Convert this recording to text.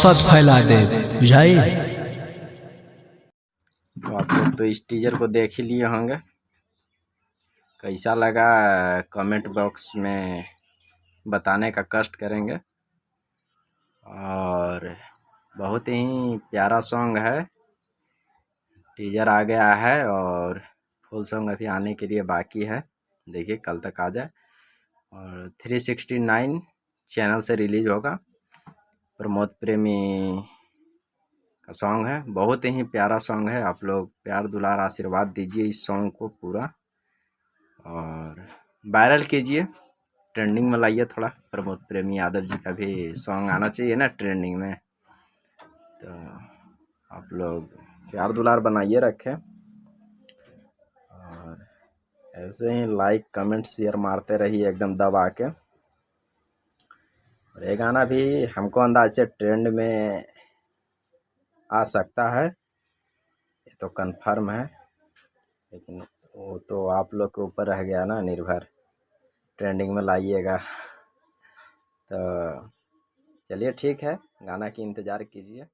दहशत फैला दे, बुझाई। तो आप लोग तो इस टीजर को देख ही लिए होंगे, कैसा लगा कमेंट बॉक्स में बताने का कष्ट करेंगे। और बहुत ही प्यारा सॉन्ग है, टीजर आ गया है और फुल सॉन्ग अभी आने के लिए बाकी है, देखिए कल तक आ जाए। और 369 चैनल से रिलीज होगा, प्रमोद प्रेमी का सॉन्ग है, बहुत ही प्यारा सॉन्ग है। आप लोग प्यार दुलार आशीर्वाद दीजिए इस सॉन्ग को पूरा, और वायरल कीजिए, ट्रेंडिंग में लाइए थोड़ा। प्रमोद प्रेमी यादव जी का भी सॉन्ग आना चाहिए ना ट्रेंडिंग में, तो आप लोग प्यार दुलार बनाइए रखें, और ऐसे ही लाइक कमेंट शेयर मारते रहिए एकदम दबा के। और ये गाना भी हमको अंदाज से ट्रेंड में आ सकता है, ये तो कंफर्म है, लेकिन वो तो आप लोग के ऊपर रह गया ना निर्भर, ट्रेंडिंग में लाइएगा। तो चलिए ठीक है, गाना की इंतज़ार कीजिए।